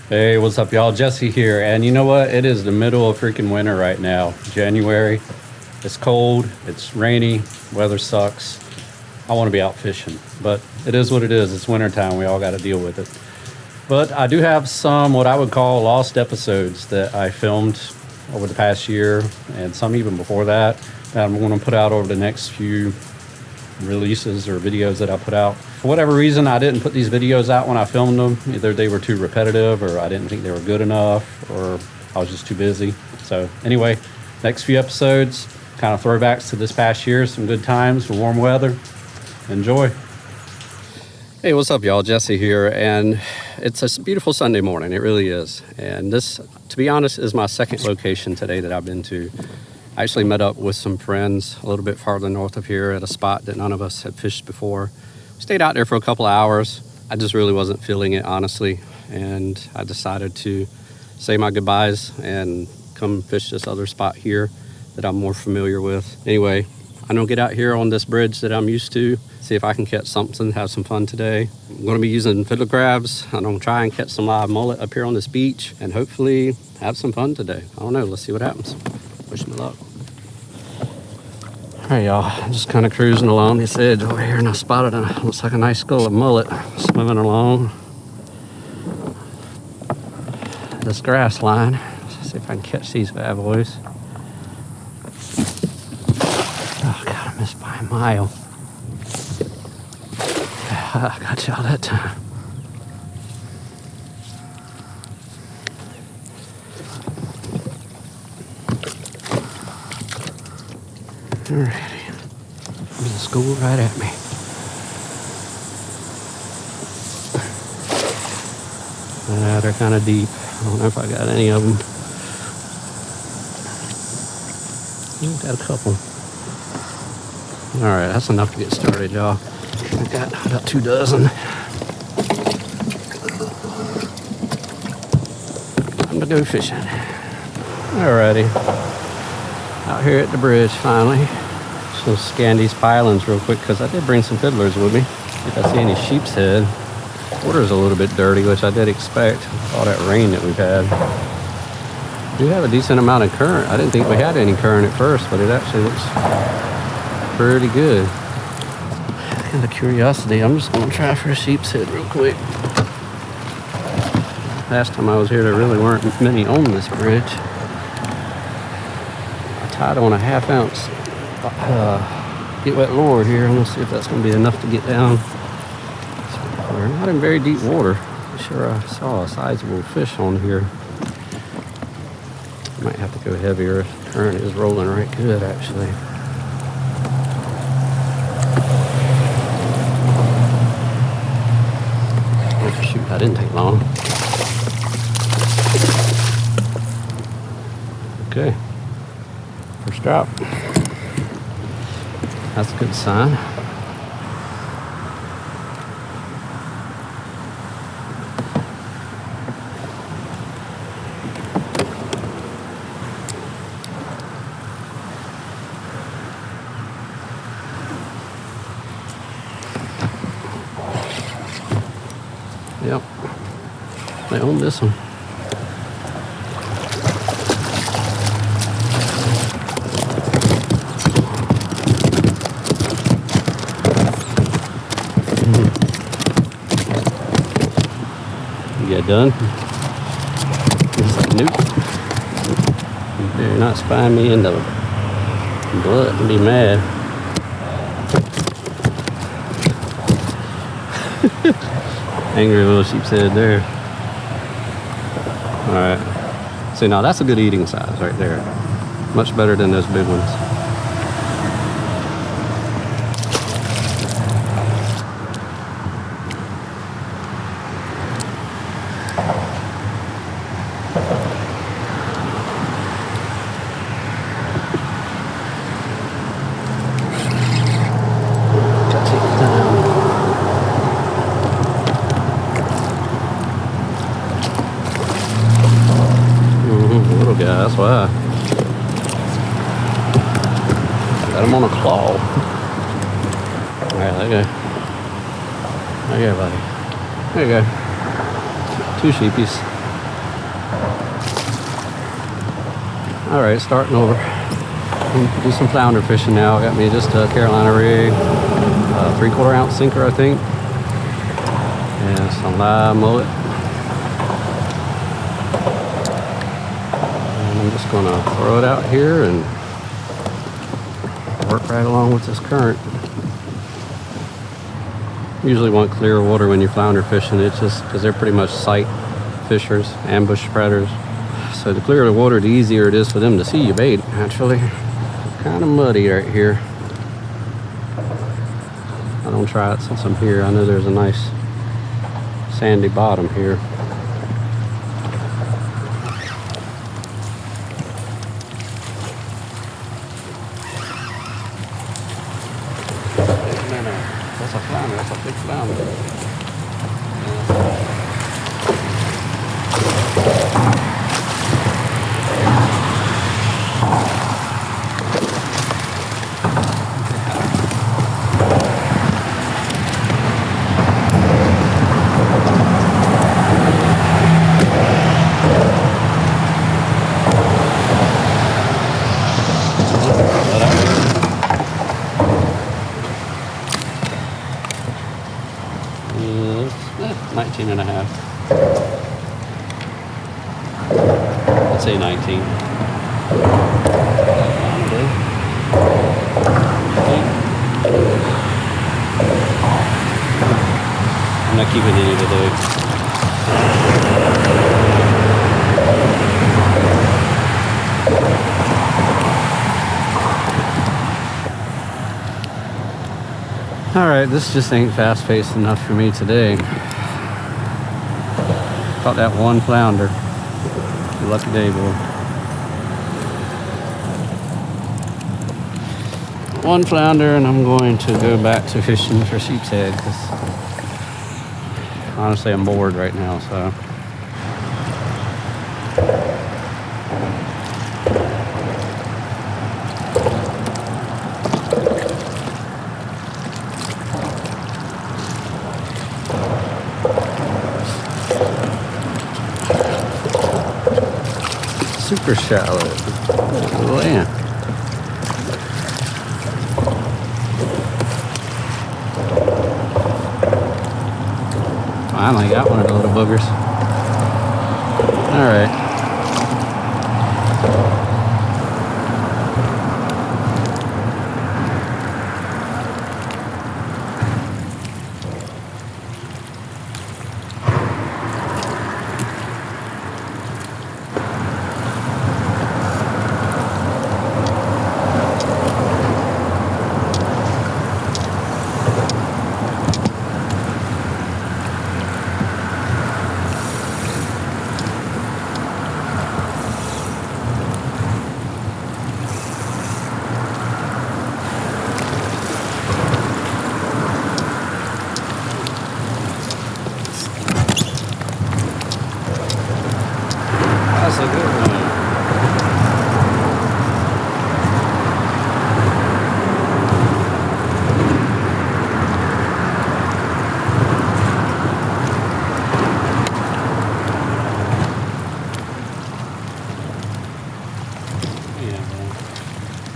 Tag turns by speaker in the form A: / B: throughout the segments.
A: Hey, what's up, y'all? Jesse here. And you know what? It is the middle of freaking winter right now, January. It's cold, it's rainy, weather sucks. I want to be out fishing, but it is what it is. It's wintertime. We all got to deal with it. But I do have some what I would call lost episodes that I filmed over the past year and some even before that I'm going to put out over the next few releases or videos that I put out. For whatever reason, I didn't put these videos out when I filmed them. Either they were too repetitive or I didn't think they were good enough or I was just too busy. So anyway, next few episodes, kind of throwbacks to this past year, some good times for warm weather. Enjoy. Hey, what's up, y'all? Jesse here, and it's a beautiful Sunday morning. It really is. And this, to be honest, is my second location today that I've been to. I actually met up with some friends a little bit farther north of here at a spot that none of us had fished before. Stayed out there for a couple of hours. I just really wasn't feeling it, honestly, and I decided to say my goodbyes and come fish this other spot here that I'm more familiar with. Anyway, I'm gonna get out here on this bridge that I'm used to, see if I can catch something, have some fun today. I'm gonna be using fiddler crabs. I'm gonna try and catch some live mullet up here on this beach and hopefully have some fun today. I don't know, let's see what happens. Wish me luck. All right, y'all, I'm just kind of cruising along this edge over here and I spotted looks like a nice school of mullet swimming along this grass line. Let's see if I can catch these bad boys. Oh, God, I missed by a mile. I got y'all that time. Alrighty. There's a school right at me. They're kind of deep. I don't know if I got any of them. Got a couple. Alright, that's enough to get started, y'all. I got about 2 dozen. Time to go fishing. Alrighty. Out here at the bridge finally. Just gonna scan these pilings real quick because I did bring some fiddlers with me. If I see any sheepshead. Water's a little bit dirty, which I did expect with all that rain that we've had. We do have a decent amount of current. I didn't think we had any current at first, but it actually looks pretty good. Out of curiosity, I'm just gonna try for a sheepshead real quick. Last time I was here, there really weren't many on this bridge. I tied on a 1/2 ounce get wet lure here. I'm gonna see if that's gonna be enough to get down. So we're not in very deep water. I'm sure I saw a sizable fish on here. Might have to go heavier. The current is rolling right good, actually. Oh, shoot, that didn't take long. Okay. First drop. That's a good sign. Yep, they own this one. You get done? He's like, nope. You're not spying me into blood and be mad. Angry little sheepshead there. Alright. See, now that's a good eating size right there. Much better than those big ones. Yeah, that's why. Got him on a claw. Alright, there you go. There you go, buddy. There you go. 2 sheepies. All right, starting over. Do some flounder fishing now. Got me just a Carolina rig, 3/4 ounce sinker, I think, and some live mullet. And I'm just gonna throw it out here and work right along with this current. Usually want clear water when you're flounder fishing. It's just because they're pretty much sight fishers, ambush spreaders. So the clearer the water, the easier it is for them to see your bait, actually. Kind of muddy right here. I don't try it since I'm here. I know there's a nice sandy bottom here. That's a flounder. That's a big flounder. Yeah, 19 and a half. I'd say 19. I'm not keeping any today. All right, this just ain't fast-paced enough for me today. Caught that one flounder. Your lucky day, boy. One flounder, and I'm going to go back to fishing for sheepshead because honestly I'm bored right now, so. Super shallow. Oh, yeah. Finally got one of the little boogers. All right. That's a good one. Yeah, man.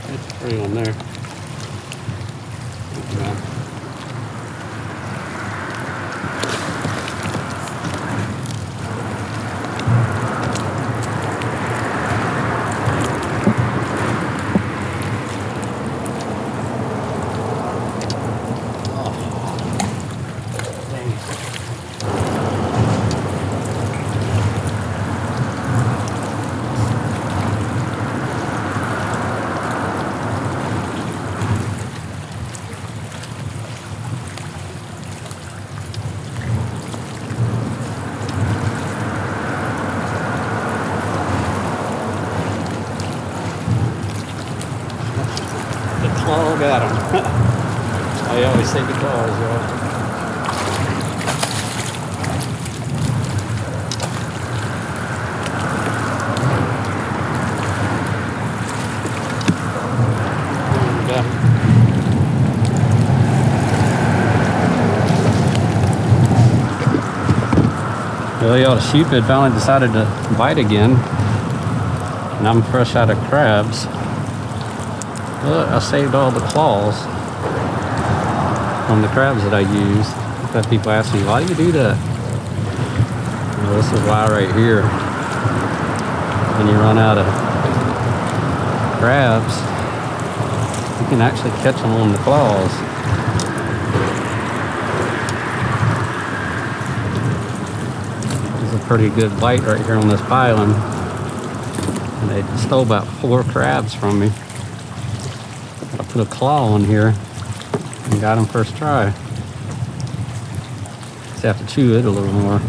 A: That's a pretty one there. Good job. Oh, got him. I always say the claws, y'all. Got him. Well, y'all, the sheephead finally decided to bite again. And I'm fresh out of crabs. Look, I saved all the claws from the crabs that I used. I've had people ask me, why do you do that? Well, this is why right here. When you run out of crabs, you can actually catch them on the claws. There's a pretty good bite right here on this pylon. And they stole about 4 crabs from me. I put a claw on here and got them first try. Just have to chew it a little more.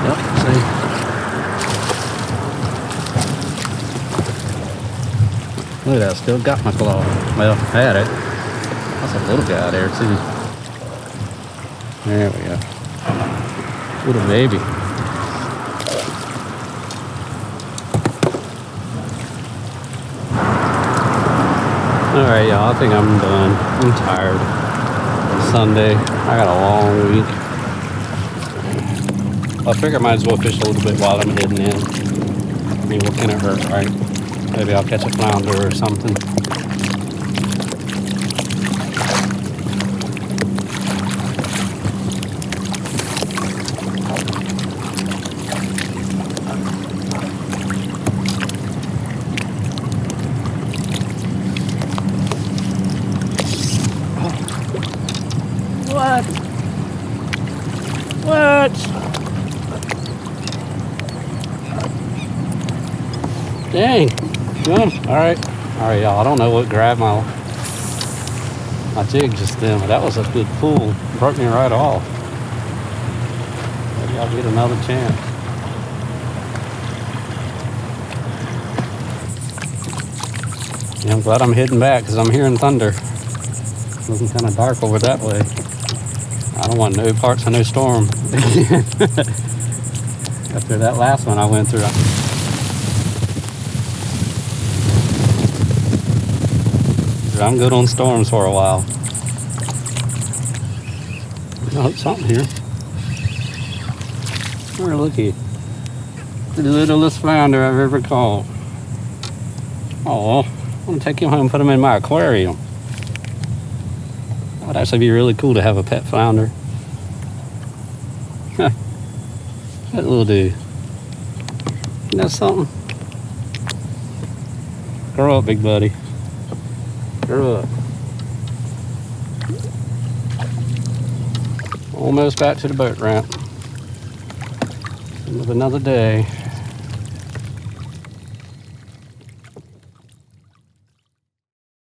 A: Yep, see? Look at that, still got my claw. Well, had it. That's a little guy there too. There we go. Little baby. Alright, y'all, I think I'm done. I'm tired. It's Sunday. I got a long week. I figure I might as well fish a little bit while I'm heading in. I mean, what can it hurt, right? Maybe I'll catch a flounder or something. What? What? Dang. Alright. Alright, y'all. I don't know what grabbed my jig just then, but that was a good pull. Broke me right off. Maybe I'll get another chance. Yeah, I'm glad I'm heading back because I'm hearing thunder. It's looking kind of dark over that way. I don't want no parts of no storm. After that last one I went through. I'm good on storms for a while. Oh, something here. Oh, looky. The littlest flounder I've ever caught. Oh, I'm gonna take him home and put him in my aquarium. That would actually be really cool to have a pet flounder. Huh. That little dude. Isn't that something? Grow up, big buddy. Grow up. Almost back to the boat ramp. End of another day.